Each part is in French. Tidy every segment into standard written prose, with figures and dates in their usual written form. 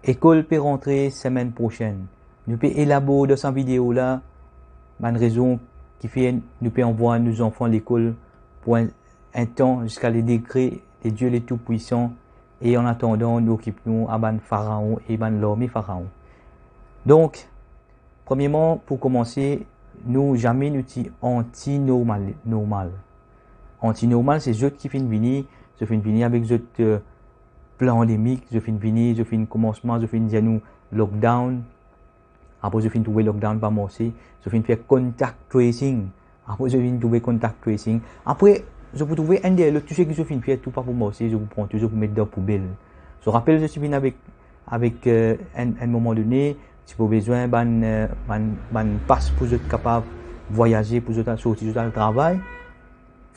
École peut rentrer semaine prochaine. Nous peut élaborer dans cette vidéo là, une raison qui fait nous peut envoyer nos enfants à l'école pour un temps jusqu'à les décrets des dieux les tout puissants et en attendant nous occupons à ban pharaon et ban l'armée pharaon. Donc premièrement pour commencer nous jamais nous dit anti-normal. Anti-normal c'est eux qui finissent venir avec eux pandémique, je finis commencement, je finis nous lockdown. Après je finis trouver lockdown pas marcher, je finis faire contact tracing. Après je finis trouver contact tracing. Après je peux trouver un des tout ce que je finis faire tout pas pour marcher, je vous prends toujours pour mettre dans la poubelle. Je rappelle je suis venu avec un moment donné, si vous avez besoin ban passe pour être capable de voyager, pour être sortir dans le travail.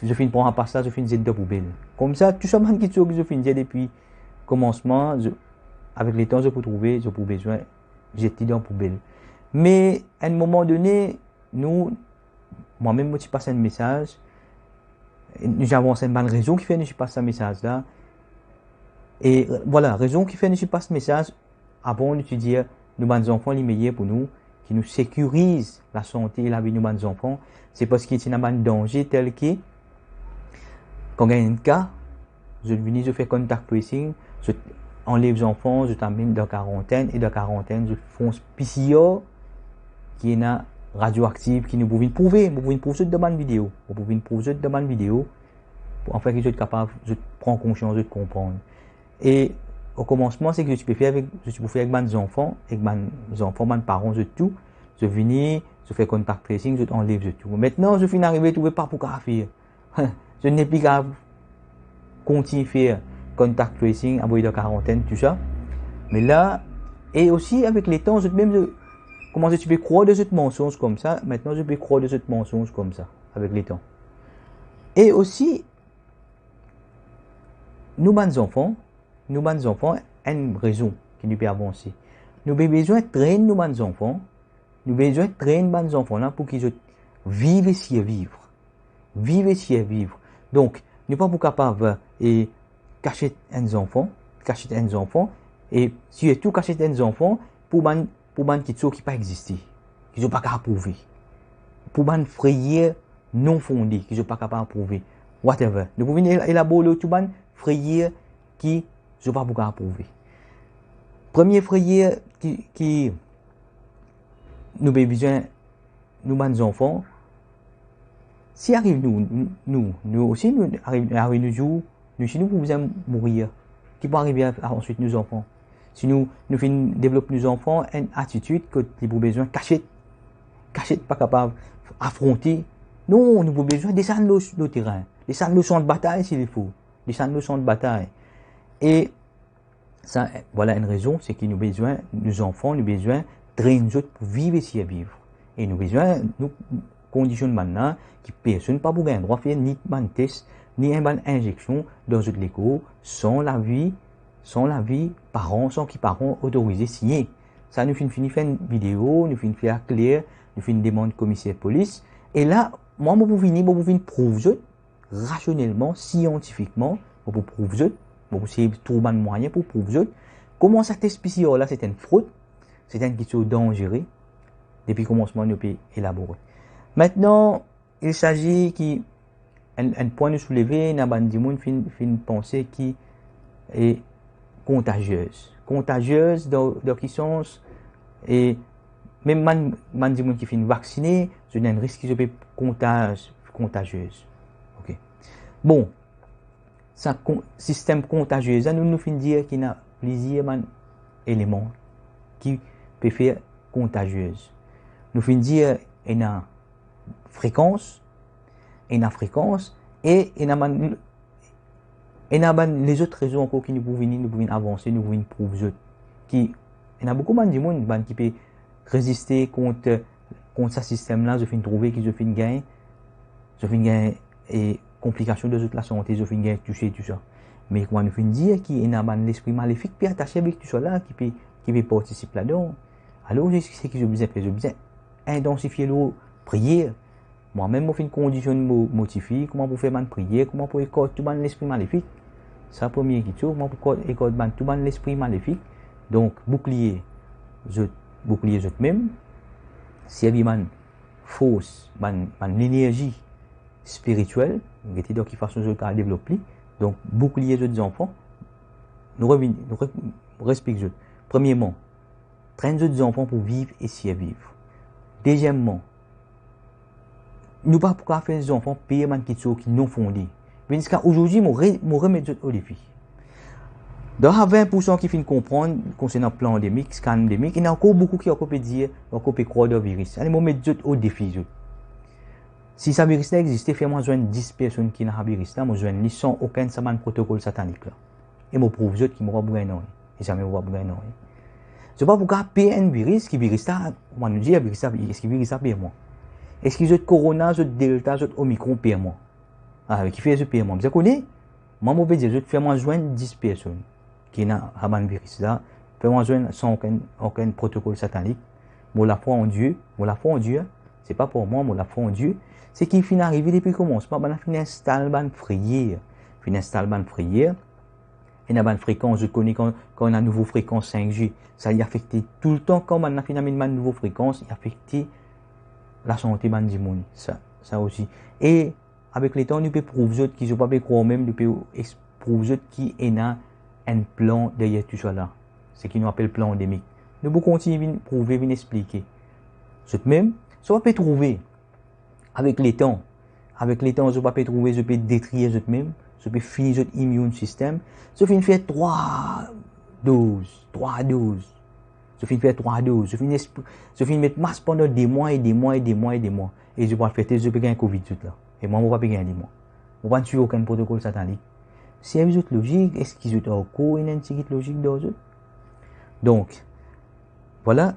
Je finis prendre un passe là, je finis dans la poubelle. Comme ça tout ça man qui je finis depuis commencement, avec les temps, je peux besoin, jeter dans la poubelle. Mais à un moment donné, moi-même, je passe un message. Nous avons une bonne raison qui fait que je passe un message là. Et voilà, raison qui fait que je passe un message. Avant de dire, nous, nos enfants, les meilleurs pour nous, qui nous sécurisent la santé et la vie de nos enfants, c'est parce qu'il y a un danger tel que, quand il y a un cas, je fais contact tracing, je enlève les enfants, je t'amène dans la quarantaine, et dans la quarantaine, je fais un PCR qui est radioactif, qui nous pouvez prouver. Vous pouvez prouver de ma vidéo. Vous pouvez prouver de ma vidéo. En fait, que je suis capable, je prends conscience de comprendre. Et au commencement, c'est que je peux faire avec mes enfants, avec mes enfants, mes parents, je tout. Je viens, je fais contact tracing, je enlève, je tout. Maintenant, je finis d'arriver, je ne pas pour faire. Je n'ai plus qu'à continuer à faire contact tracing, envoyer de quarantaine, tout ça. Mais là, et aussi avec les temps, comment je peux croire de cette mensonge comme ça, maintenant je peux croire de cette mensonge comme ça, avec les temps. Et aussi, nous, les enfants, une raison qui nous peut avancer. Nous avons besoin de traîner nos enfants, là pour qu'ils vivent et vivre. Donc, nous ne sommes pas capables de cacher un enfant, et surtout cacher un enfant pour man qui ne pas exister, qui ne sont pas capables de prouver. Pour man frayeur non fondé, qui ne sont pas capables de prouver. Whatever. Nous pouvons élaborer tout man frayeur qui ne sont pas capables de prouver. Premier frayeur qui nous avons besoin, nous enfants, si arrive nous aussi, arrive nous jours, nous pouvons mourir. Qui peut arriver ensuite nos enfants? Si nous développons nos enfants une attitude que nous avons besoin de cacher, pas capable d'affronter. Non, nous avons besoin de descendre le terrain, descendre le champ de bataille s'il faut, descendre le champ de bataille. Et ça, voilà une raison, c'est que nous avons besoin, nos enfants, nous avons besoin de traîner pour vivre ici à vivre. Et nous avons besoin, nous conditions maintenant, qui personne pas pour un droit faire ni un test, ni une injection dans notre l'écho, sans la vie, parents, sans qui parents autorisés signer. Ça, nous finissons faire une vidéo, nous finissons faire clair, nous finissons demander commissaire de police. Et là, moi, je vous prouver rationnellement, scientifiquement, je vous prouver, je vous essayer de trouver un moyen pour prouver comment ça test PCR là, c'est une fraude, c'est une question dangereuse. Depuis le commencement, nous pouvons élaborer. Maintenant, il s'agit un point de soulever, n'a pas de monde fin penser qui est contagieuse dans qui sens et même man dit qui fin vacciné, je n'ai un risque qui peut contagieuse. OK. Bon, ça système contagieux, ça nous fin dire qu'il y a plusieurs éléments qui peut faire contagieuse. Nous fin dire il y a fréquence et il y a les autres raisons encore qui nous pouvons avancer, nous pouvons prouver qui il y a beaucoup de monde qui peut résister contre ce système là, je finis trouver que je finis gagner et complications de toute la santé, je finis gagner toucher tout ça. Mais quand nous finis dire qu'il y a l'esprit maléfique qui est attaché avec tout ça là qui peut participer là-dedans. Alors c'est que je besoin intensifier la prière. Moi-même, je fais une condition motivée, comment pour faire ma prière, comment pour écouter tout l'esprit maléfique. C'est la première question, comment pour écouter tout l'esprit maléfique Donc, bouclier même, servir man force, man l'énergie spirituelle, donc qui façon de développer. Donc, bouclier les enfants, nous respectons. Premièrement, traîner les enfants pour vivre et survivre. Deuxièmement, nous pas pour faire les enfants payer man qui non fondés. Mais aujourd'hui, moi remettre au défi. Dans 20% qui finissent comprendre concernant le plan endémique, scan endémique, il y a encore beaucoup qui peuvent dire, encore peut croire dans le virus. Allez, moi mettre au défi. Si ce virus existe, fais-moi joindre 10 personnes qui ont le virus là, moi joindre sans aucun protocole satanique là. Et moi prouve qui m'aura besoin non. Et jamais m'aura besoin non. Je pas pourquoi payer un virus qui virus là, on nous dit virus là, est-ce que virus là paye moi? Est-ce que le corona, le delta, le omicron paye moi? Ah, qui fait ce paye moi? Vous connaissez? Moi je vais dire fais-moi joindre 10 personnes qui ont un virus là, fais-moi joindre sans aucun protocole satanique. Moi la foi en Dieu, c'est pas pour moi, moi la foi en Dieu. C'est qu'il finit arrivé depuis le commencement, on a fini installer ban prière. Et la bonne fréquence, je connais quand on a une nouvelle fréquence 5G, ça y affecte tout le temps quand on a finalement une nouvelle fréquence, il affecte la santé du monde, ça aussi. Et avec le temps, nous pouvons prouver qu'ils ne sont pas croire même, nous pouvons prouver qu'il y a un plan derrière tout ça. C'est ce qu'on appelle plan endémique. Nous pouvons continuer à prouver, à expliquer. C'est même, ça va pas trouver. Avec les temps, je peux trouver, je peux détruire je même, je peux finir notre immune système. Je finis faire 3 doses. Je finis faire 3 doses. Je finis mettre masse pendant des mois. Et je peux faire je peux gagner Covid tout là. Et moi, je ne peux pas gagner moi. Je ne peux pas suivre aucun protocole satanique. Si il y a une logique, est-ce qu'ils ont encore une logique dans eux? Donc, voilà,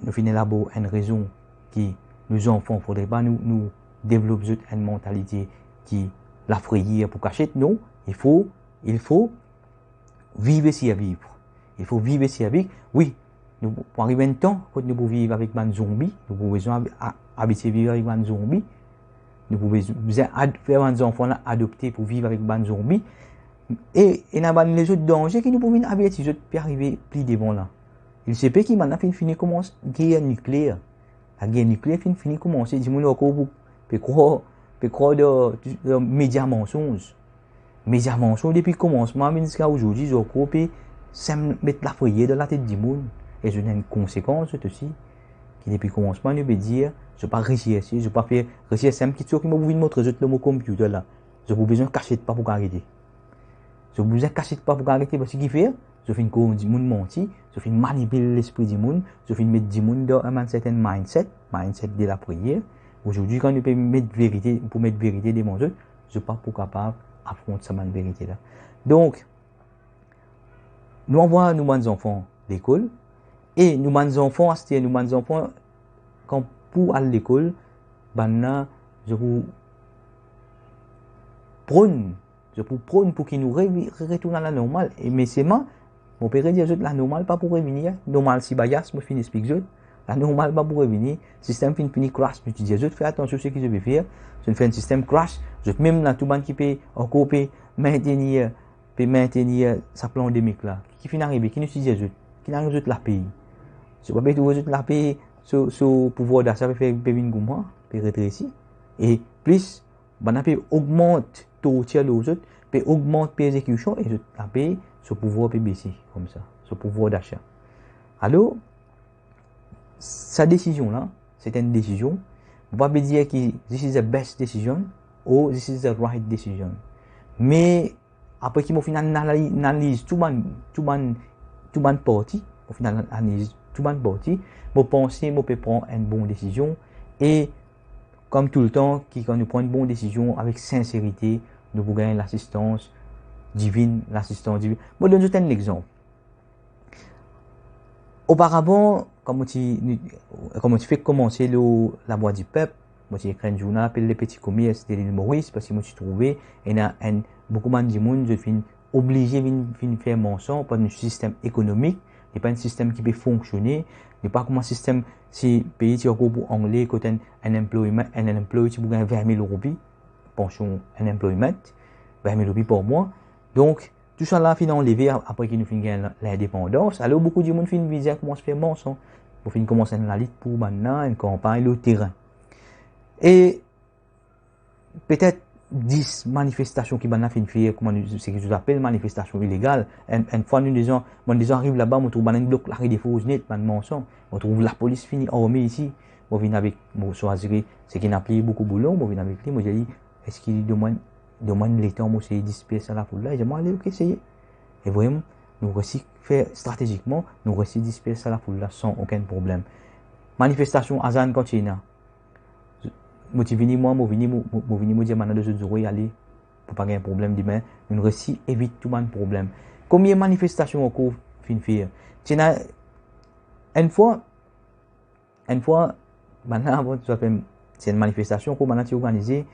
nous finissons là-bas une raison qui, nos enfants, il ne faudrait pas nous développer une mentalité qui la frayeur pour cacher. Non, il faut vivre si à vivre. Il faut vivre si à vivre. Oui, nous pour arriver un temps quand nous pouvons vivre avec un zombie, nous pouvons habiter vivre avec un zombie. Nous pouvons faire un enfant là adopter pour vivre avec un zombie. Et il y a les autres dangers qui nous pouvons avertir pour arriver plus devant là. Il se peut qu'il maintenant fini commence guerre nucléaire. La guerre nucléaire finit commencer. Dis-moi encore vous peut croire de médias mensonges. Médias mensonges depuis le commencement jusqu'à aujourd'hui, je crois que ça met la foyer dans la tête du monde. Et je n'ai une conséquence aussi. Qui depuis le commencement, je veux dire, je ne vais pas réussir, je ne vais pas faire réussir. C'est une petite chose qui m'a voulu montrer le mot computer là. Je n'ai besoin de cacher pas pour arrêter. Je n'ai besoin de cacher pas pour arrêter parce qu'il fait. Je fais une du monde menti, je fais manipuler l'esprit du monde, je fais mettre du monde dans un certain mindset de la prière. Aujourd'hui, quand nous pouvons mettre vérité, pour mettre vérité devant eux, je ne suis pas capable d'affronter cette vérité là. Donc, nous envoyons nos enfants à l'école et nos enfants, quand pour aller à l'école, je vous prône pour qu'ils nous retournent à la normale. Mais c'est moi. Mon père dit que la normale pas pour revenir. Normal si bias, moi finis expliquer. La normale pas pour revenir. Système fini crash. Je dis fais attention à ce que je vais faire. Je fais un système crash. Je même là tout le monde qui peut encore maintenir sa plan endémique là. Qui finit arriver, qui nous dit qui n'arrive la pays. Je ne peux pas la pays sur pouvoir d'achat peut faire une gouma, peut rétrécir. Et plus, on peut augmenter taux de l'autre, peut augmenter l'exécution et la paye. Ce pouvoir peut baisser comme ça, ce pouvoir d'achat. Alors, sa décision là, c'est une décision. On va pas dire que this is the best decision ou this is the right decision. Mais après qu'il m'a fait analyse tout le parti, au final analyse tout le parti, moi penser, moi peut prendre une bonne décision et comme tout le temps, quand nous prenons une bonne décision avec sincérité, nous pouvons gagner l'assistance divine. Moi, je donne un exemple. Auparavant, comme tu fais commencer la voix du peuple, moi, j'ai écrit un journal appelé Les Petits Commerces de l'île Maurice, parce que moi, j'ai trouvé, il y a beaucoup de monde, je suis obligé de faire mention par un système économique, n'est pas un système qui peut fonctionner, n'est pas comme un système, si pays, tu as pour anglais, quand un employé, tu peux gagner 20 000 euros, pension, un employment, 20 000 euros par mois. Donc, tout ça là, fin enlevé après qu'il nous fin gagner l'indépendance. Alors, beaucoup de monde fin viser comment se faire mensonge. Pour fin commencer la lutte pour maintenant, une campagne, le terrain. Et, peut-être, 10 manifestations qui maintenant fin faire, comment c'est que je appelle manifestation illégale. Une fois, nous disons, arrive là-bas, on trouve un bloc là, des fausses net, un mensonge. On trouve la police finie armée ici. On vient avec, on choisir, c'est qu'il n'a pas beaucoup de boulot, on vient avec lui, moi j'ai dit, est-ce qu'il demande l'État, moi c'est disperser à la foule là, et j'ai dit, allez, ok, essayez. Et vraiment, nous réussissons faire stratégiquement, nous réussissons disperser à la foule là sans aucun problème. Manifestation, Azan continue. Moi, je viens, moi, dire, maintenant, de jours, y aller, pour pas qu'il y ait un problème demain, nous réussissons évite tout le problème. Combien de manifestations encore, fin faire? Tiens, une fois, maintenant, c'est une manifestation qu'on a organisée.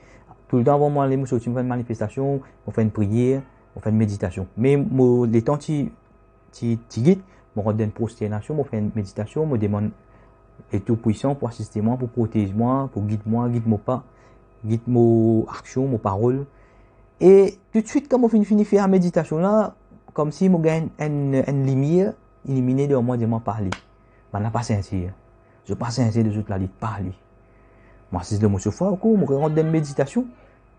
Tout le temps, avant moi, on fait une manifestation, on fait une prière, on fait une méditation. Mais les temps qui guident, on rend une prosternation, on fait une méditation, on demande et tout puissant pour assister moi, pour protéger moi, pour guider moi pas, guide mon action, mon parole. Et tout de suite, quand on finit faire la méditation là, comme si on gagne une lumière illuminée de moi de moi parler. Je n'ai pas sincère. Je pas sincère de toute la vie parler. Moi, si je me suis fait au cours, je rentre dans une méditation.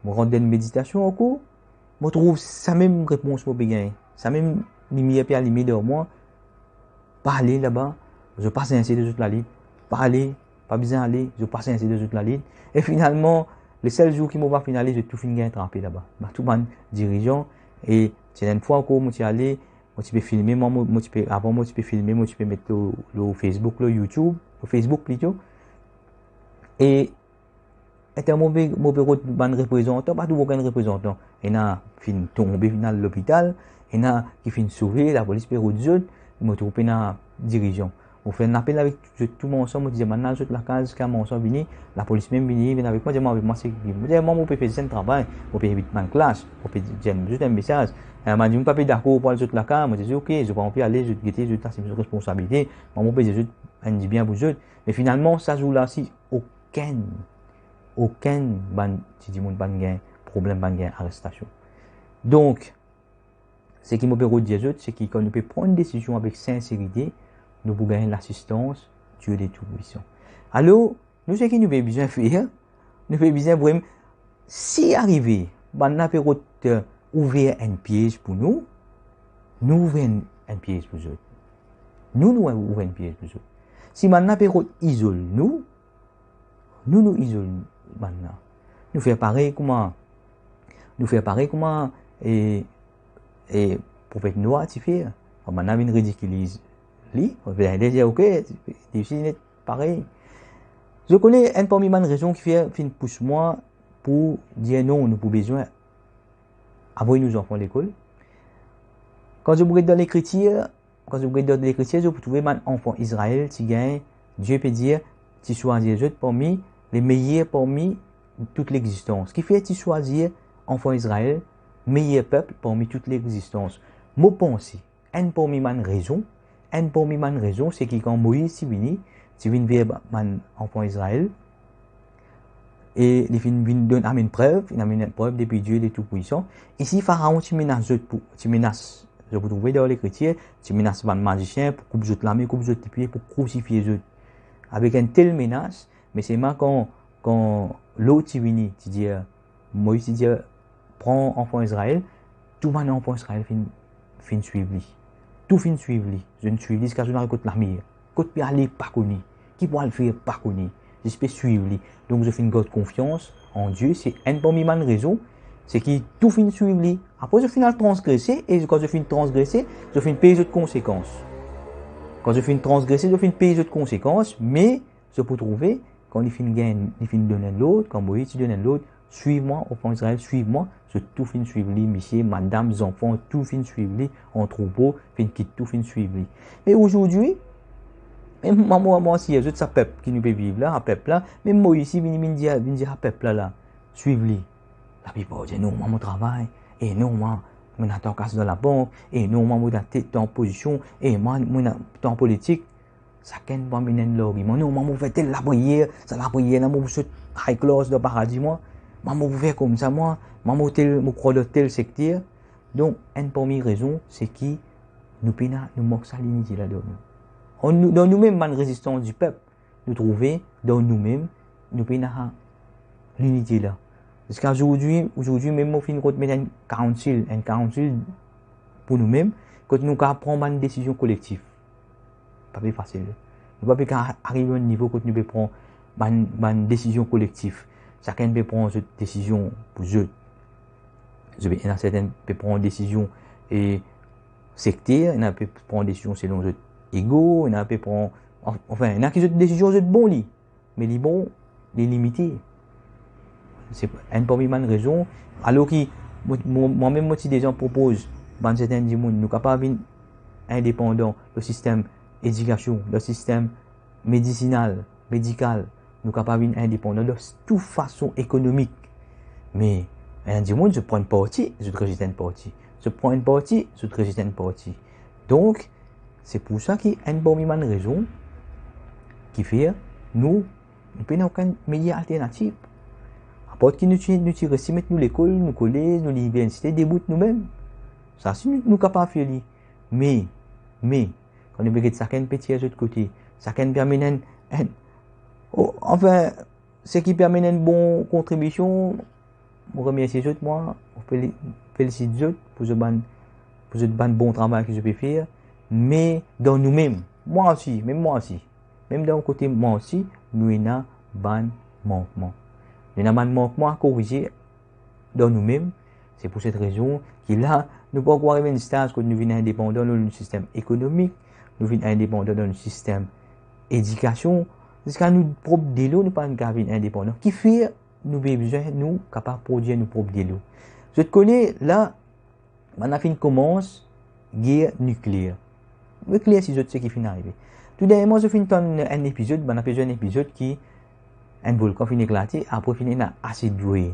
Je rentre dans une méditation au cours. Je trouve sa même réponse pour gagner. Sa même lumière puis allumée de moi. Parler là-bas. Je pas sincère de toute la vie. Parler, pas besoin d'aller. Je pas sincère de toute la vie. Et finalement, le seul jour qui m'a finalisé, j'ai tout fini attrapé là-bas. Tout le monde dirigeant. Et c'est une fois que je suis allé, je peux filmer, avant moi, je peux filmer, je peux mettre le Facebook, le YouTube, le Facebook plutôt. Et, un mauvais représentant, pas tout aucun représentant. Il y a qui tombé dans l'hôpital, il y a qui finit sauver, la police peut redire, il me trouve dans dirigeant. On fait un appel avec tout le monde ensemble, on dit maintenant, toute la case, quand on vient, la police même vient avec moi, moi, c'est moi, on peut faire un travail, on peut éviter ma classe, on peut dire juste un message. Elle m'a dit, je ne suis pas d'accord pour toute la case, moi, je dis, ok, je ne vais pas aller, je vais je c'est une responsabilité, moi, on peut dire, je dis bien pour eux. Mais finalement, ça joue là, si aucun problème, arrestation. Donc, ce qui me peut dire, c'est que quand nous pouvons prendre une décision avec sincérité, nous pouvons gagner l'assistance Dieu des tout-puissants. Alors, nous, ce que nous avons besoin de faire, nous avons besoin vraiment, si arrivé, nous avons ouvert un piège pour nous, nous ouvrons un piège pour eux. Nous ouvrons un piège pour eux. Si maintenant nous isolons nous isolons maintenant. Nous faisons pareil comment et prophète Noah tu fais. Maintenant il ridiculise lui, on va dire ok, c'est pareil. Je connais un parmi les raisons qui fait pousse moi pour dire non, nous avons besoin envoyer nos enfants à l'école. Quand je regarde dans l'écriture, je peux trouver un enfant Israël qui gagne, Dieu peut dire, tu choisis parmi les meilleurs parmi toute l'existence. Ce qui fait que tu choisis enfant Israël, meilleur peuple parmi toute l'existence. Moi pense, un parmi les raisons, c'est que quand Moïse est venu, vers un enfant Israël, et il donne une preuve, depuis Dieu est tout puissant. Ici, Pharaon, tu menaces, je vous trouve dans l'écriture, tu menaces un magicien pour couper l'armée, couper les pieds, pour crucifier eux. Avec une telle menace, mais c'est maintenant quand l'autre est venu, tu dis, Moïse dit, prends enfant Israël, tout le monde enfant Israël fin suivre lui. Tout fin suivre lui. Je ne suis lui, parce que je n'ai pas l'armée. Côte peut aller pas connu. Qui pourra le faire pas connu. Je peux suivre lui. Donc je fais une grande confiance en Dieu. C'est un parmi mes raisons. C'est qui tout fin suivre lui. Après je finis à transgresser. Et quand je finis transgresser, je finis payer de conséquences. Quand je finis transgresser, je finis payer de conséquences. Mais je peux trouver, quand il finit donner l'autre, quand Moïse donne l'autre, suive-moi, enfant Israël, suive-moi. Je tout fin suivre lui, monsieur, madame, enfants, tout fin suivre lui, en troupeau, fin quitte tout fin suivre lui. Mais aujourd'hui, même moi aussi, il y a ce peuple qui nous peut vivre là, un peuple là, même moi ici, vient dire à peuple là, suivre lui. La Bible dit non, moi, mon travail, et non, moi, je suis en casse dans la banque, et non, moi, je suis en position, et moi, je suis en politique. Ça ne pas mener l'argument. Non, moi, je fais telle la prière, ça la prière, moi, je suis high class de paradis, moi, je fais comme ça, moi, je crois dans tel secteur. Donc, une première raison, c'est que nous manquons ça l'unité là-dedans. Dans nous-mêmes, la résistance du peuple, nous trouvons dans nous-mêmes, nous avons l'unité là. Parce qu'aujourd'hui, même si nous avons un council pour nous-mêmes, quand nous prendre une décision collective, pas plus facile. Nous ne pouvons pas arriver à un niveau où nous pouvons prendre une décision collective. Chacun peut prendre une décision pour eux. Certains peuvent prendre une décision sectaire, il y en a qui peuvent prendre une décision selon eux ego, il y en a qui prendre, enfin, il y en a qui ont une décision de bon lit, mais les bons, les limités. C'est une première raison. Alors que moi-même, si des gens proposent, dans certains du monde, nous ne sommes pas indépendants, le système éducation, le système médical, nous ne sommes pas indépendants de toute façon économique. Mais, du monde, je prends une partie, je rejette une partie. Je prends une partie, je rejette une partie. Donc, c'est pour ça qu'il y a une bonne raison qui fait nous n'avons aucun média alternatif. À part que nous mettre nous l'école, nous collèges, nous l'université, déboutent nous-mêmes. Ça, si nous sommes capables de faire. Mais, quand nous regardons chacun petit à l'autre côté, chacun permet enfin, ce qui permet une bonne contribution, je remercie les autres, moi, je félicite les autres pour ce bon travail que je peux faire, mais dans nous-mêmes, moi aussi, même dans le côté moi aussi, nous avons un manquement. Nous avons un manquement à corriger dans nous-mêmes. C'est pour cette raison que là, nous pouvons arriver à une stage où nous sommes indépendants dans le système économique, nous sommes indépendants dans le système éducation, jusqu'à nous propres délos, nous ne sommes pas indépendants. Qui fait nous avons besoin, nous, capables de produire nos propres délos. Je te connais, là, on a fait une commence, guerre nucléaire. Nucléaire, c'est ce qui finit d'arriver. Tout dernièrement, je finis un épisode, on a fait un épisode qui, un volcan finit éclaté, après finit dans acid rain.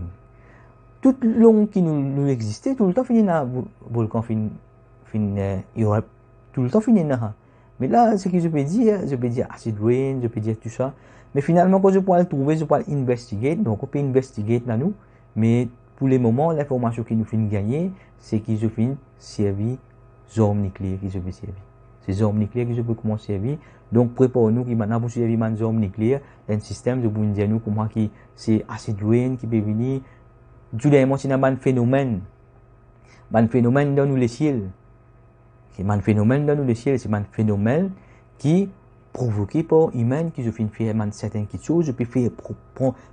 Tout le long qui nous existait, tout le temps finit dans volcan finit Europe, tout le temps finit dans. Mais là, ce que je peux dire acid rain, je peux dire tout ça. Mais finalement, quand je pourrais le trouver, je pourrais investigate. Donc, on peut investigate là nous. Mais pour le moment, l'information qui nous fait gagner, c'est qu'ils ont fait servir des armes nucléaires qui se fait servir. C'est armes nucléaires qui se peut comment servir. Donc, préparons-nous qui maintenant pour servir des armes nucléaires, un système de dire nous comment qui c'est acid rain qui peut venir. Tout le monde, c'est un phénomène. Un phénomène dans les ciels. C'est un phénomène dans les ciels. C'est un phénomène qui provoqué par humain qui se fait faire certaines choses, je peux faire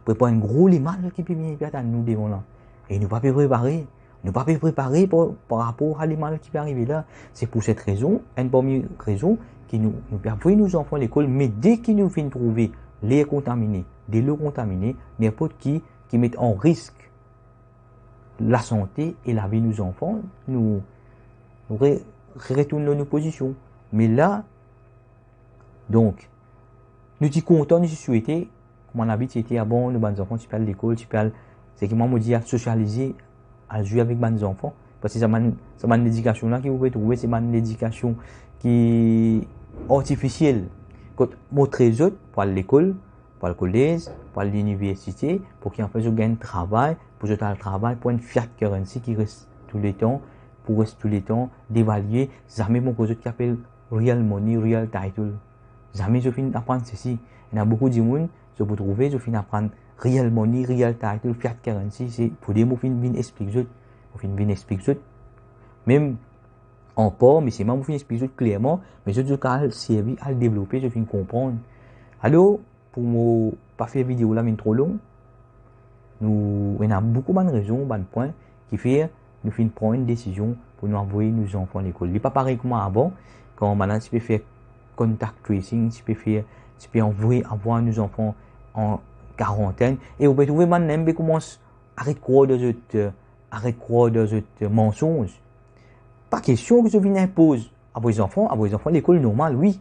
préparer un gros mal qui peut venir à nous devant là. Et nous ne pas préparer. Nous ne pas préparer par rapport à les mal qui peut arriver là. C'est pour cette raison, une première raison, qui nous permet nos enfants à l'école, mais dès qu'ils nous viennent trouver l'air contaminé, de l'eau contaminée, n'importe qui met en risque la santé et la vie de nos enfants, nous retournons nos positions. Mais là, donc, nous sommes contents, nous sommes souhaités, comme on a dit, c'était bon, nos bons enfants, tu parles de l'école, c'est que moi, je dis à socialiser, à jouer avec mes enfants, parce que c'est une éducation là qui vous pouvez trouver, c'est une éducation qui est artificielle. Quand montrer les autres, pour l'école, pour le collège, pour l'université, pour qu'ils en fassent un travail, pour le travail, pour une fiat currency qui reste tout le temps, d'évaluer, jamais mon cause qui appelle real money, real title. Jamais je finis d'apprendre ceci. Il y a beaucoup de monde, je peux trouver, je finis d'apprendre real money, real title, fiat currency, c'est pour des mots, je finis d'expliquer. Même en port, mais c'est moi qui explique clairement, mais je dois le servir à le développer, je finis comprendre. Alors, pour ne pas faire vidéo là, mais trop long, il y a beaucoup de raisons, de points, qui fait nous finissons prendre une décision pour nous envoyer nos enfants à l'école. Il n'est pas pareil comme avant, quand maintenant tu peux faire contact tracing, tu peux envoyer nos enfants en quarantaine, et vous pouvez trouver maintenant, commence à croire de ce mensonge. Pas question que je vienne imposer à vos enfants l'école normale, oui.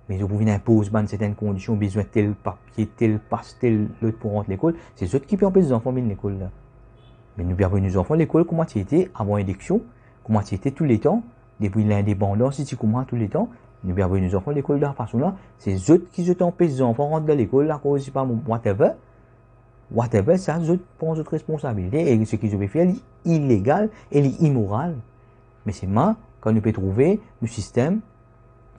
Mais je viens imposer certaines conditions, besoin de tel papier, tel passe, tel l'autre pour rentrer à l'école. C'est ceux qui peuvent empêcher les enfants de venir à l'école là. Mais nous avons nos enfants à l'école, comment tu étais avant l'élection, comment tu étais tous les temps, depuis l'indépendance, si tu commences tous les temps. Nous avons nos enfants à l'école de la façon là. C'est eux qui empêchent les enfants de rentrer à l'école à cause, je sais pas, whatever. whatever, ça, je prends votre responsabilité. Et ce que je vais faire, est illégal et immoral. Mais c'est moi, quand nous pouvons trouver le système,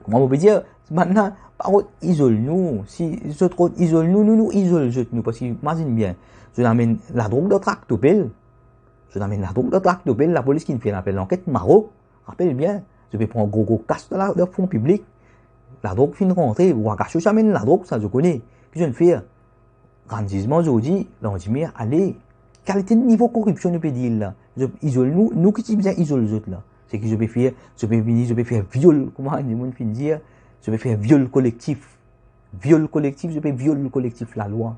comment on peut dire, maintenant, par contre, isole-nous. Si les autres isole-nous, nous isole nous. Parce que, imagine bien, je l'amène la drogue de tractopelle. Je l'amène la drogue de tractopelle, la police qui me fait l'enquête, Maroc. Rappelle bien, je vais prendre un gros casse de fonds publics. La drogue finit de rentrer, ou à cacher, j'amène la drogue, ça je connais. Que je ne fais? Grandissement, je dis, l'endimir, allez, quel était le niveau de corruption, nous peut dire là? Isole-nous, nous qui sommes bien isole les autres là. C'est que je vais faire viol, comment on peut dire? Je vais faire viol collectif. Viol collectif, je vais viol collectif la loi.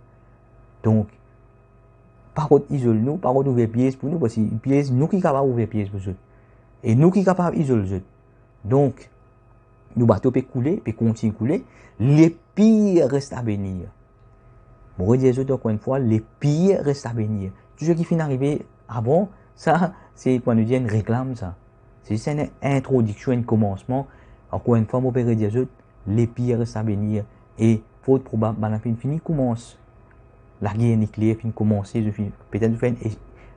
Donc, par contre, isole-nous, par contre, ouvrir pièces pour nous, parce que pièces, nous qui sommes capables d'ouvrir pièces pour eux. Et nous qui sommes capables d'isoler eux. Donc, nous bateaux peut couler, peut continuer à couler. Les pires restent à bénir. Bon, redire encore une fois, les pires restent à bénir. Tout ce qui finit d'arriver avant, ça, c'est pour nous dire une réclame, ça. C'est une introduction, un commencement. Encore une fois, mon père dit les pires restent à bénir. Et, faute probable, la fin fini commence. La guerre nucléaire finit commencer, peut-être faire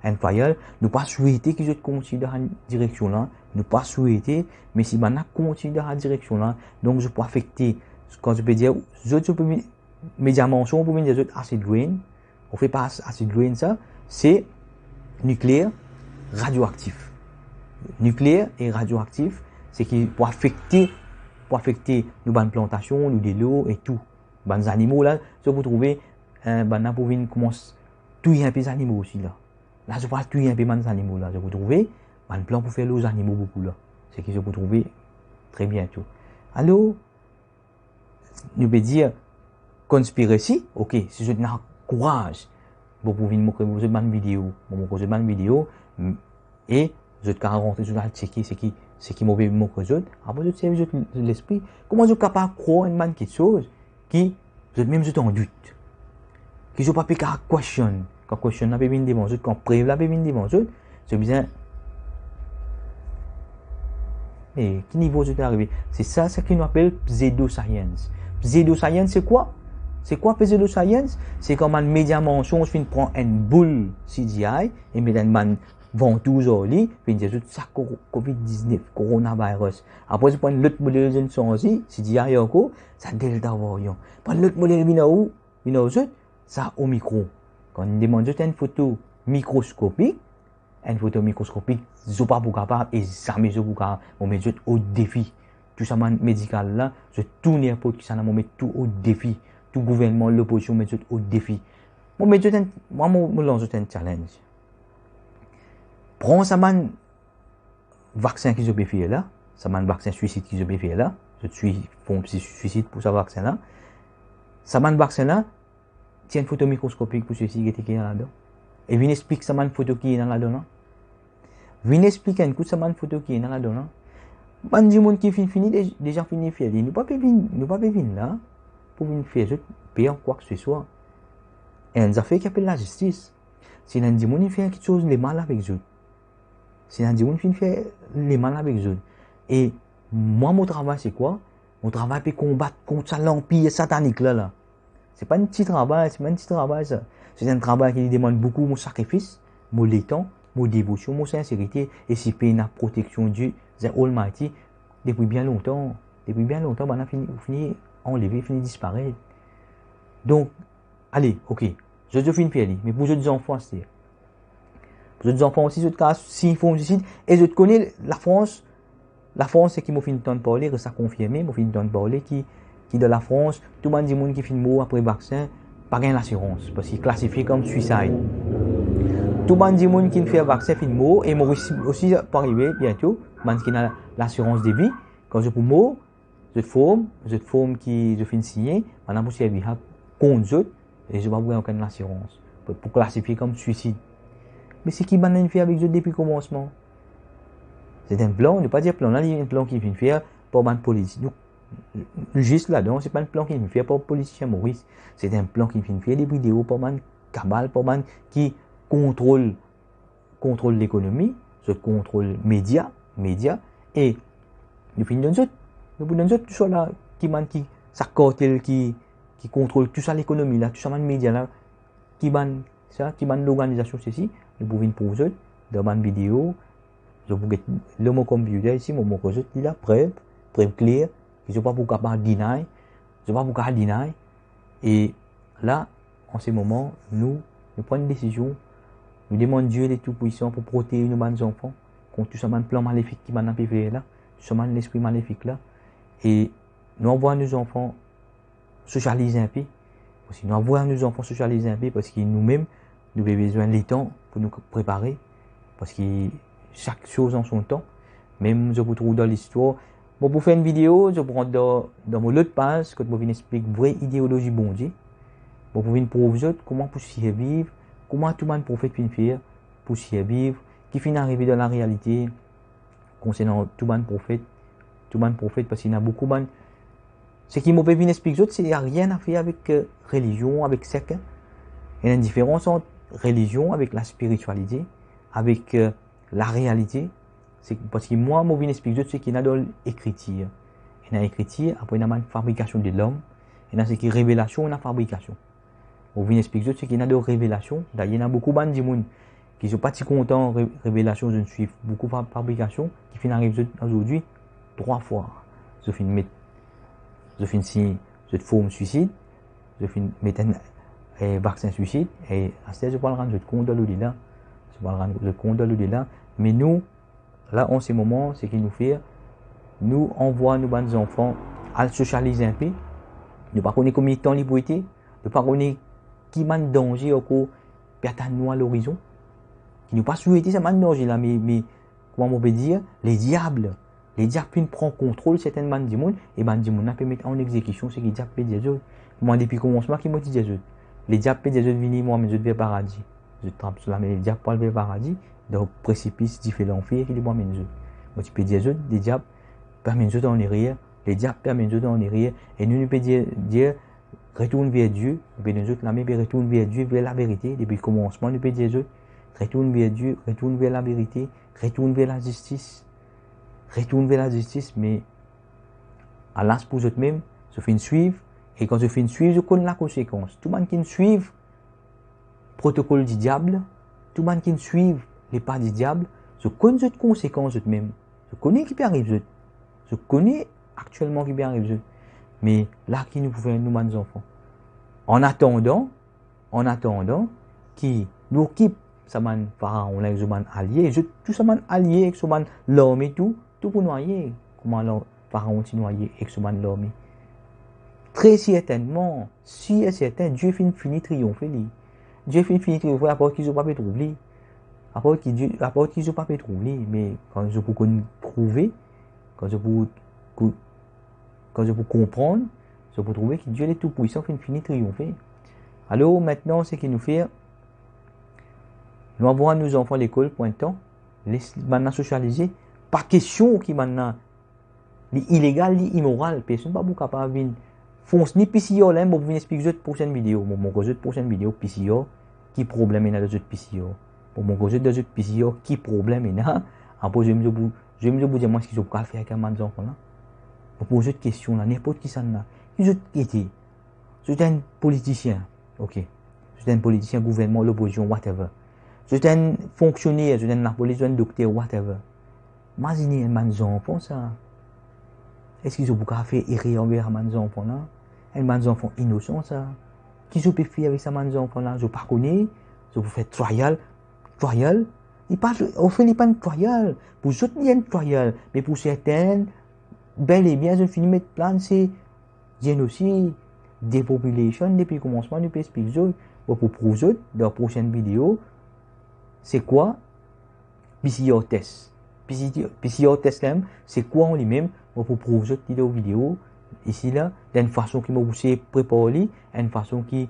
un fire. Nous pas souhaiter que je continue dans la direction là. Nous pas souhaiter, mais si on continue dans la direction là, donc je peux affecter, quand je peux dire, je peux médiamention, on peut dire acid rain. On fait pas acid rain, ça, c'est nucléaire, radioactif. Nucléaire et radioactif, c'est qui pour affecter nos bonnes plantations, nos délos et tout. Les animaux là, si vous trouvez, pour venir commencer tuer un peu les animaux aussi là. Là, je parle tuer un peu les animaux là. Je vous trouvez, un plan pour faire les animaux beaucoup là. C'est que je vous trouver très bientôt. Alors, nous peut dire conspiracy, ok, si je n'ai courage, vous pouvez me montrer une vidéo, et je vais rentrer sur la checker, c'est qui mauvais montrer les autres. Après, je sais, l'esprit, comment je suis capable de croire une quelque chose qui, même je suis en doute, qui je ne peux pas question, quand question n'a pas bien devant eux, quand preuve n'a pas bien devant eux, c'est bien. Mais quel niveau je suis arrivé? C'est ça, ce qu'on appelle pseudoscience. Pseudoscience, c'est quoi? C'est quoi pseudoscience? C'est comme un médiamention, je prends une boule CGI et met une ventouse au lit, puis je dis ça COVID-19, coronavirus. Après, je prends l'autre modèle de son aussi, CGI encore, ça delta variant. Puis l'autre modèle vient où? Ça au micro. Quand on demande une photo microscopique, je ne suis pas capable et jamais je suis capable. On met au défi. Tout ça médical là, je tourne n'importe qui ça m'a met tout au défi. Tout gouvernement, l'opposition met au défi. Moi je lance un challenge. Prends ça man vaccin que je peux faire là, ça man vaccin suicide que je peux faire là. Je suis pour un petit suicide pour ce vaccin là. Ça man vaccin là, tiens une photo microscopique pour ceci qui est là-dedans. Et viens expliquer ça man photo qui est dans là-dedans. Viens expliquer une coup ça man photo qui est dans là-dedans. Ban di monde qui fini déjà fini faire. Nous pas venir là pour venir faire je payer quoi que ce soit. Et on a fait qui appelle la justice. Si on dit monde fait quelque chose les mal avec eux. Si on dit monde fait les mal avec eux. Et moi mon travail c'est quoi? Mon travail c'est combattre contre l'empire satanique là. C'est pas un petit travail, ça. C'est un travail qui demande beaucoup mon sacrifice, mon temps, mon dévotion, mon sincérité et si paye la protection de Dieu, c'est Almighty depuis bien longtemps, on a fini enlever, fini disparaître. Donc, allez, ok, je te fais une pierre, mais pour les autres enfants, c'est pour les autres enfants aussi, s'ils font suicide, et je connais la France, c'est qui m'a fait une tonne de parler, que ça confirmé, m'a fait une tonne de parler qui de la France, tout le monde dit monde qui fait mort après vaccin, pas gain l'assurance, parce qu'il est classifié comme suicide. Tout le monde dit monde qui fait vaccin fait mort, et moi aussi pas arriver bientôt, man qui a l'assurance de vie, quand je pour mort, je forme qui je finis signer, maintenant pour servir contre eux, et je vais avoir aucune assurance, pour classifier comme suicide. Mais c'est qui banane fait avec eux depuis le commencement? C'est un plan, on ne peut pas dire plan, là il y a un plan qui vient faire pour ban police. Juste là-dedans, c'est pas un plan qui vient faire pour politicien Maurice, c'est un plan qui vient faire des vidéos pour man cabal, pour man qui contrôle l'économie, ce contrôle média, et nous finissons tout ça là, qui ça cartel qui contrôle tout ça l'économie là, tout ça man média là, qui ban l'organisation ceci, nous pouvons pour eux, dans une vidéo, je vous get le mot computer ici, mon mot que je dis là, preuve claire, que je ne pas pour capable deny, je ne pas pour capable deny, et là, en ce moment, nous prenons une décision, nous demandons Dieu les tout-puissants pour protéger nos enfants, contre tout ce plan maléfique qui m'a fait là, tout ce l'esprit maléfique là, et nous envoyons nos enfants socialiser un peu, parce que nous envoyons nos enfants socialiser un peu, parce que nous-mêmes, nous avons besoin de temps pour nous préparer, parce que chaque chose en son temps, même je vous trouve dans l'histoire, bon, pour faire une vidéo, je prends dans mon autre page, que je vous explique la vraie idéologie bon Dieu, bon, pour vous prouver comment pour s'y vivre, comment tout le monde prophète peut faire pour s'y vivre, qui finit arriver dans la réalité, concernant tout le monde prophète, parce qu'il y a beaucoup de ce qui m'a fait expliquer, c'est qu'il n'y a rien à faire avec religion, avec secte. Il y a une différence entre religion, avec la spiritualité, avec la réalité. C'est parce que moi, je vais expliquer ce qu'il y a dans l'écriture. Il y a l'écriture, après il y a la fabrication de l'homme, il y a ce qui est révélation et la fabrication. Je vais expliquer ce qu'il y a dans révélation. D'ailleurs, il y a beaucoup de gens qui ne sont pas si contents de révélation, je ne suis beaucoup de fabrication, qui finissent arriver aujourd'hui 3 fois. Je finis si je forme suicide, je finis mettre un vaccin suicide, et à ce je vais rendre compte de l'au-delà. Je vais rendre compte de l'au-delà. Mais nous, là, en ce moment, ce qu'il nous fait, nous envoie nos bons enfants à socialiser un peu. Nous ne connaissons pas combien de temps libre était, nous ne connaissons pas qui m'a danger au cours perdre nous à l'horizon. Qui nous pas souhaité ça m'a danger là, mais comment on peut dire, les diables prennent contrôle certaines bandes du monde, et bandes du monde peut mettre en exécution ce qui diable peut dire. Moi depuis le commencement qui m'a dit Jésus. Les diables peut dire venir moi mais je vais paradis. Je trappe sur la mais les diables pas le paradis, donc précipice différent l'enfer qui les moi mais moi tu peux dire les diables permet nous en arrière, les diables permet nous en arrière, et nous peut dire retourne vers Dieu, et nous autres la même retourne vers Dieu, vers la vérité. Depuis le commencement nous peut dire retourne vers Dieu, retourne vers la vérité, retourne vers la justice. Retourne vers la justice, mais à l'as pour eux-mêmes, je fais une suivre, et quand je fais une suivre, je connais la conséquence. Tout le monde qui suit le protocole du diable, tout le monde qui suit les pas du diable, je connais les conséquences eux-mêmes. Je connais qui peut arriver. Je connais actuellement qui peut arriver. Mais là, qui nous pouvons nous, nos enfants. En attendant, qui nous occupe, ça m'a pharaon, là, ça allié, tout ça m'a allié, avec ça m'a l'homme et tout pour noyer. Comment le pharaon s'est noyé avec ça m'a l'homme. Très certainement, si et certain, Dieu finit triompher. Dieu finit triompher après qu'ils n'ont pas pu trouver. Après qu'ils n'ont pas pu trouver. Mais quand je peux trouver, quand je peux comprendre, je peux trouver que Dieu est tout puissant, finit triompher. Alors maintenant, ce qu'il nous fait, nous envoyons nos enfants à l'école, point de temps, maintenant socialiser, pas question qui maintenant, illégal, immoral, personne pas beaucoup capable de fonce ni PCO là, pour vous expliquer la prochaine vidéo. Mon prochaine vidéo, PCO, qui problème est dans le PCO. Pour mon projet de PCO, qui problème est là. Après, je vais vous dire, moi, ce que je peux faire avec mes enfants là. Pour poser cette question là, n'importe qui ça là. Qui je était? C'est un politicien, ok. C'est un politicien, gouvernement, l'opposition, whatever. C'est un fonctionnaire, c'est un police, un docteur, whatever. Imaginez mes enfants ça. Est-ce qu'ils ont beaucoup à faire erreur envers mes enfants là? Mes enfants innocents ça. Qui je peux faire avec ça mes enfants là? Je ne connais pas. Je vous fais trial. On fait pas une trial. Pour ceux il y a une trial. Mais pour certains, bel et bien, je finis de mettre plan, c'est génocide, dépopulation, depuis le commencement, depuis l'explication. Pour prouver dans la prochaine vidéo, c'est quoi? PCR test. PCR test, c'est quoi en lui-même? Pour prouver dans la vidéo, ici là, d'une façon qui m'a poussé préparer, une façon qui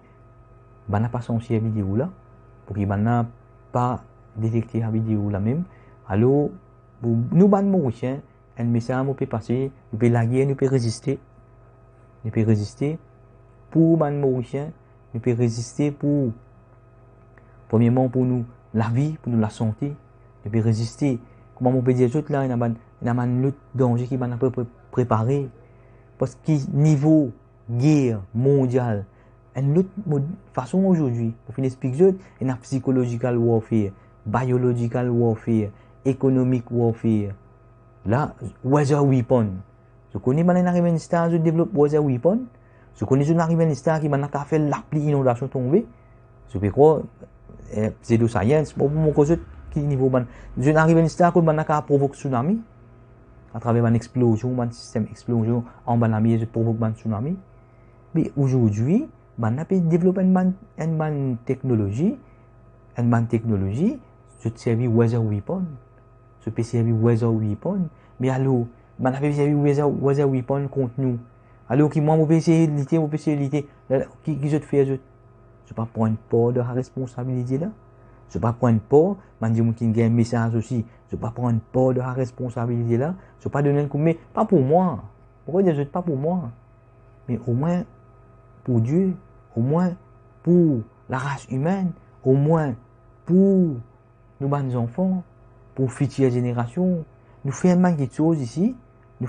n'a pas censé la vidéo là, pour qu'il n'a pas détecté la vidéo là même. Alors, nous, Mauriciens, un message peut passer, nous peut laguer, nous peut résister. Nous peut résister pour les Mauriciens, nous peut résister pour, premièrement, pour nous, la vie, pour nous, la santé. Nous peut résister. Comment on peut dire tout là, il y a un autre danger qui m'a préparé. Parce que niveau guerre mondiale, une autre façon aujourd'hui. Pour finir expliquer, il y a psychological warfare, biological warfare, economic warfare. Là, weather weapon. Je connais maintenant arrivé une star qui développe weather weapon. Je connais une arrivé une star qui maintenant fait l'appli inondation tomber. Je peux croire pseudo-science. Bon, mon cause qui niveau ban. Je arrive une star qui maintenant provoque tsunami. À travers une explosion, un système explosion en bas de la mer, je provoque un tsunami. Mais aujourd'hui, on a développé une technologie, je te servis weather weapon, je peux servir weather weapon, mais alors, on a servi weather weapon contre nous. Alors, qui moi, on peut essayer de lutter, qui je te fais, je ne pas prendre part de la responsabilité là. Je ne pas prendre part, je dis qu'il y a un message aussi, je ne pas prendre part de la responsabilité là, je ne pas donner un coup, mais pas pour moi. Pourquoi dire pas pour moi? Mais au moins pour Dieu, au moins pour la race humaine, au moins pour nos bonnes enfants, pour futures générations. Nous faisons une manque de choses ici, nous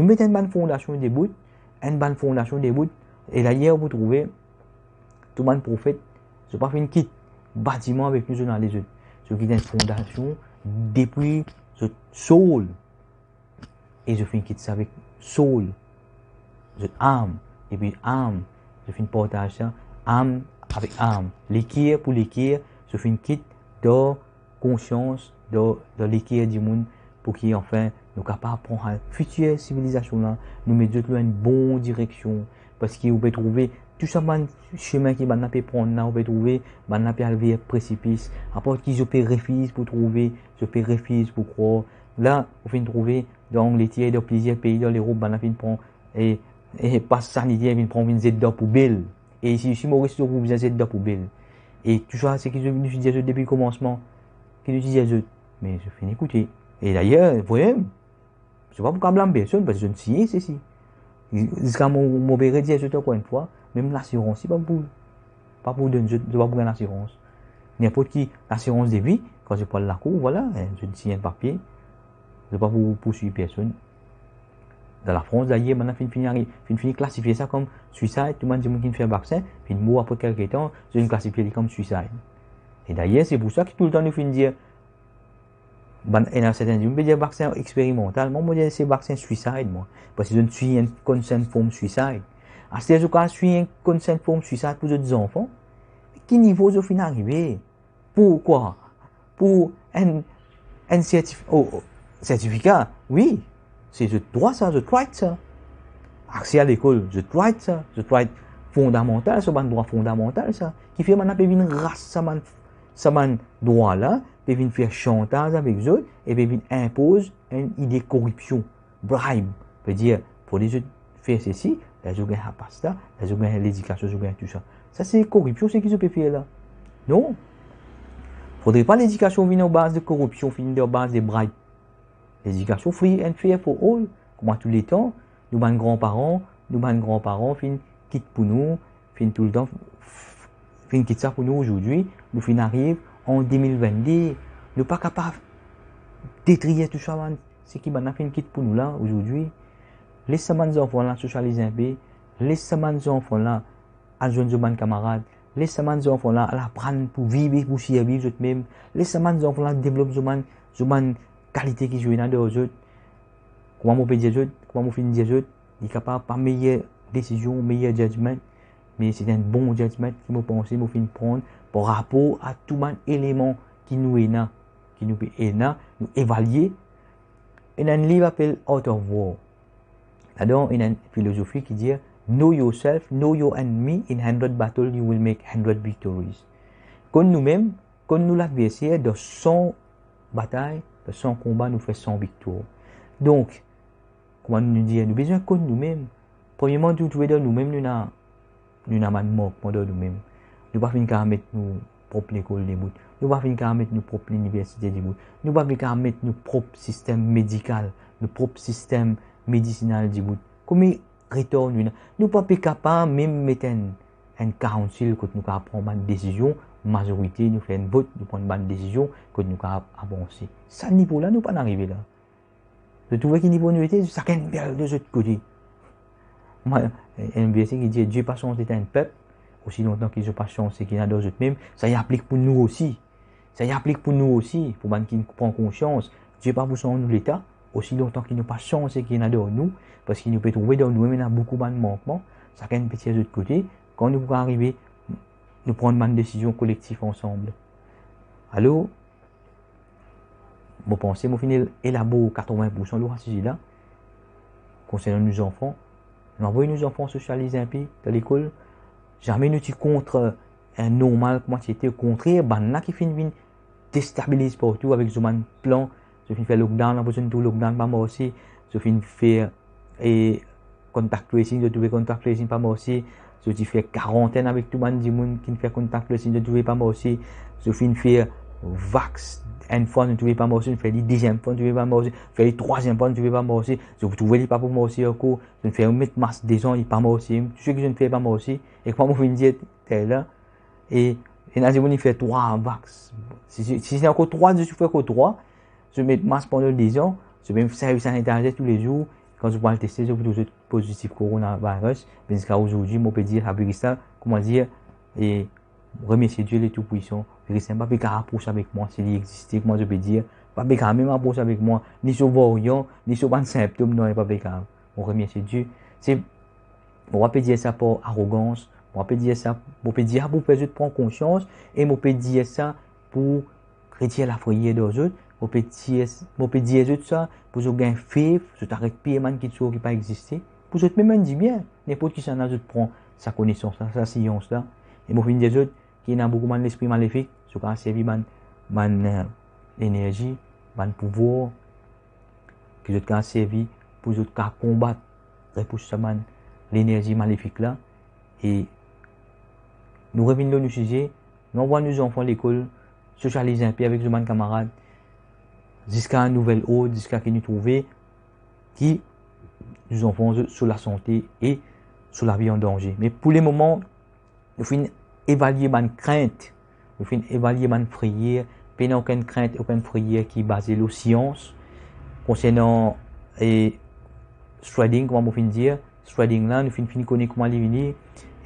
mettons une bonne fondation des bouts, et là hier vous trouvez tout le monde prophète, je ne pas fait une kit bâtiment avec nous dans les autres. Je quitte une fondation depuis ce soul, et je fais une kit ça avec soul. Je âme, et puis âme, je fais une partage ça, âme avec âme. L'équerre pour l'équerre, je fais une kit de conscience, de l'équerre du monde, pour qu'il enfin, nous capables de prendre la future civilisation là, nous mettre dans une bonne direction, parce qu'on peut trouver tout ça, le chemin qui va prendre là, on peut trouver, va arriver à précipice, après qui je peux réfléchir pour trouver, je peux réfléchir pour croire. Là, on fait trouver dans l'Angleterre, dans plusieurs pays, dans l'Europe, on fait prendre, et pas sanitaire, ils prennent une Z poubelle. Et ici, Maurice trouve une Z poubelle. Et tout ça, c'est que je me suis dit depuis le commencement, que je disais, mais je finis écouter. Et d'ailleurs, vous voyez, je ne sais pas pourquoi blâmer personne, parce que je ne sais pas ceci. Jusqu'à mon béret dire, encore une fois, même l'assurance, c'est pas pour donner, je ne pas pour une assurance. N'importe qui, l'assurance de vie, quand je parle de la cour, voilà, je ne signe un papier, je ne pas pour poursuivre personne. Dans la France, d'ailleurs, maintenant, fini classifier ça comme suicide. Tout le monde dit qu'il fait un vaccin, puis une mot après quelques temps, je vais classifier comme suicide. Et d'ailleurs, c'est pour ça que tout le temps, nous finissons dire, il y a certains qui dire vaccin expérimental. Moi, je dis c'est vaccin suicide, moi. Parce que je ne suis un consent form suicide. À ce cas, je suis un consent form suicide pour les enfants. Quel niveau je finis arrivé? Pourquoi? Pour un certificat? Oui. C'est je dois ça, je dois ça. Accès à l'école, je dois ça. Je dois fondamental, c'est un droit fondamental, ça. Qui fait maintenant, une race, ça droit là, puis venir faire chantage avec eux, et puis venir impose une idée de corruption, bribe. Veut dire, pour les autres faire ceci, là, je gagne la pasta, là, je gagne l'éducation, je gagne tout ça. Ça, c'est corruption, c'est qui je peux faire là? Non. Faudrait pas l'éducation venir en base de corruption, finir en base de bribe. L'éducation free and fair for all, comme à tous les temps, nous, nos grands-parents, fin quittent pour nous, fin tout le temps, fin quitte ça pour nous aujourd'hui, nous fin arrive en 2022, nous pas capables de détruire tout ça, c'est qui maintenant fin quitte pour nous là, aujourd'hui. Laissez les enfants là socialiser un peu, laissez les enfants là à joindre des camarades, laissez les enfants là à apprendre pour vivre, pour survivre eux-mêmes, laissez les enfants là développer des qualité qui joue dans les autres. Comment on peut dire autres, comment on finit dire autres, il est capable pas meilleure décision, meilleur judgment, mais c'est un bon judgment qui me pense, me finit prendre par rapport à tout les élément qui nous est là, qui nous est là, nous évaluer. Il y a un livre appelé Out of War. Là-dedans, il y a une philosophie qui dit Know yourself, know your enemy, in 100 battles you will make 100 victories. Quand nous-mêmes, quand nous l'adversaire, de 100 batailles, de 100 combats, nous fait 100 victoires. Donc, comment nous dire, nous avons besoin de nous-mêmes. Premièrement, nous trouvons de nous-mêmes, nous avons un manque de nous-mêmes. Nous ne pouvons pas mettre nos propres écoles des bouts. Nous ne pouvons pas mettre nos propres universités des bouts. Nous ne pouvons pas mettre nos propres systèmes médicaux, nos propres systèmes médicinaux des bouts. Comme retourne, nous ne pouvons pas capable même mettre un council quand nous prendre une décision. Majorité, nous faisons un vote, nous prenons une bonne décision quand nous avancer. Ce niveau-là, nous ne pouvons pas arriver là. Je trouve que niveau nous était chacun de l'autre côté. NBC qui dit Dieu pas chance d'être un peuple, aussi longtemps qu'ils n'ont pas chance qu'il y en a d'autres mêmes, ça y applique pour nous aussi. Ça y applique pour nous aussi, pour ceux qui prennent conscience. Dieu pas pour nous l'État, aussi longtemps qu'ils n'ont pas chance qu'il y en a dans nous, parce qu'il nous peut trouver dans nous, mais il y a beaucoup de manquements, ça a une petite de l'autre côté, quand nous pouvons arriver, nous prendre une décision collective ensemble. Alors, je pense que je finis élaborer 80% de ce sujet-là, concernant nos enfants. On envoie nos enfants socialiser un peu dans l'école. Jamais nous sommes contre un normal, comment c'était, au contraire, ben là qui finit déstabiliser partout avec ce plan. Je finis faire lockdown, on besoin de tout lockdown, pas moi aussi. Je finis faire et contact tracing, je trouve contact tracing, pas moi aussi. Je fais quarantaine avec tout le monde qui fait contact tracing, je trouve pas moi aussi. Je finis faire vax une fois, ne trouvez pas moi aussi, je fais les deuxième fois, ne trouvez pas moi aussi, je fais les troisième fois, ne trouvez pas moi aussi, je vous trouvez pas pour moi aussi encore, je ne fais un mètre masse des gens, il pas moi aussi, tout ce que je ne fais pas moi aussi, et comment vous me dites, t'es là, et là, je vais faire 3 vax. Si c'est encore 3, je fais encore 3, je mets masse pendant 10 ans, je vais me servir ça à l'intérieur tous les jours, quand je vais le tester, je vais toujours positif coronavirus, mais jusqu'à aujourd'hui, je peux dire, avec ça, comment dire, et remercier Dieu le Tout-Puissant. Christian, pas de approche avec moi, s'il existe, moi je peux dire, pas de même approche avec moi, ni sur variant, ni sur un symptôme, non, pas de on remercie Dieu. C'est, on va pas dire ça pour arrogance, on va pas dire ça, on peut dire pour faire prendre conscience, et on peut dire ça pour retirer la foyer des autres, on peut dire ça pour que gain fièvre, je t'arrête pire, man, qui ne pas exister, pour que même dit bien, n'importe qui s'en a, je prend sa connaissance, sa science là, et moi, des autres, qui n'a beaucoup de l'esprit maléfique, ce qui a servi man énergie, man pouvoir, qui a servi pour combattre, pour ça, l'énergie maléfique là. Et nous revenons au sujet, nous envoyons nos enfants à l'école, socialiser un peu avec nos camarades, jusqu'à une nouvelle ordre, jusqu'à qu'ils nous trouvent, qui nous enfants sur la santé et sur la vie en danger. Mais pour le moment, nous finissons évaluer ma crainte, nous finissons évaluer ma prière, puis aucune crainte, aucune prière qui est basée sur la science, concernant shredding, comment on finit dire, shredding là, nous finissons connaître comment les venir,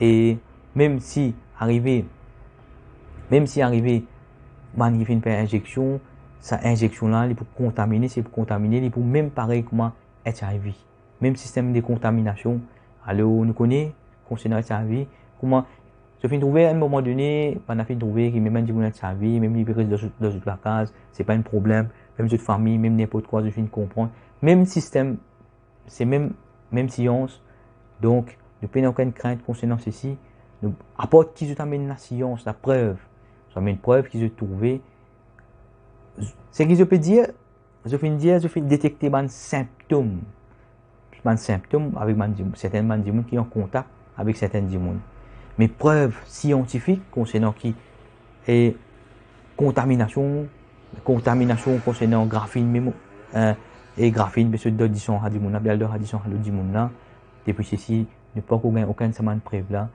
et même si arrivé, man qui finit faire injection, sa injection là, il pour contaminer, c'est pour contaminer, il pour même pareil comment HIV, même système de contamination, alors nous connaissons, concernant HIV, comment je finis trouver à un moment donné, on a fini trouver qu'il même dit mon sa vie, même libéré dans la case, c'est pas un problème, même toute famille, même n'importe quoi, je finis comprendre. Même système, c'est même science. Donc, ne prenons aucune crainte concernant ceci. Apporte qui je t'amène la science, la preuve. Je t'amène une preuve qui je trouvé. C'est que je peux dire, je finis détecter mes symptômes. Mes symptômes avec certains gens qui ont contact avec certains gens. Mes preuves scientifiques concernant qui est contamination concernant graphine même et graphine parce que d'audition à dimona bien d'audition à l'audition depuis ceci ne pas aucun semaine preuve là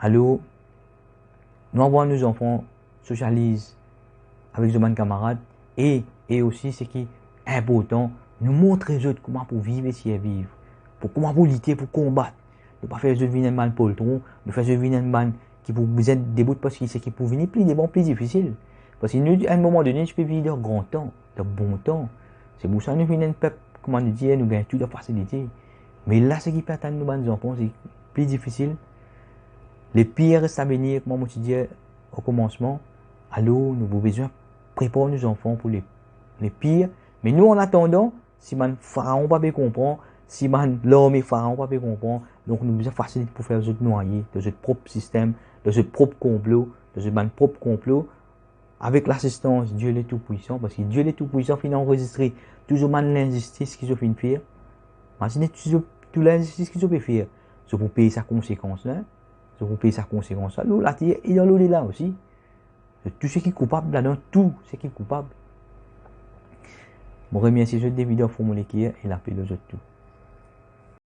alors nous envoyons nos enfants socialisent avec nos camarades et aussi ce qui est important nous montrer aux autres comment pour vivre et vivre pour comment pour lutter pour combattre. Ne pas faire des venir mal pour le tronc, ne faire des venir mal qui pour vous être debout parce que c'est qui pour venir plus des bons plus difficiles. Parce qu'à un moment donné, tu peux vivre de grand temps, de bon temps. C'est pour ça que nous venons un peuple, comment nous dire, nous gagnons toute la facilité. Mais là, ce qui peut atteindre nos enfants, c'est plus difficile. Les pires restent à venir, comme moi, je disais au commencement. Alors, nous avons besoin de préparer nos enfants pour les pires. Mais nous, en attendant, si man pharaon pas bien comprendre, si man l'homme et pharaon pas bien comprendre, donc nous besoin faciliter pour faire autres noyer de ce propre système, de ce propre complot, de ce propre complot, avec l'assistance de Dieu le Tout-Puissant, parce que Dieu le Tout-Puissant finit enregistrer toujours man l'injustice qu'ils ont fait faire. Imaginez tout l'injustice qu'ils ont fait faire. C'est pour payer sa conséquence là. C'est pour payer sa conséquence là. Là, il y a l'autre là aussi. Tout ce qui est coupable là-dedans, tout ce qui est coupable. Je remercie les vidéos formulées qui est et la paix de tout.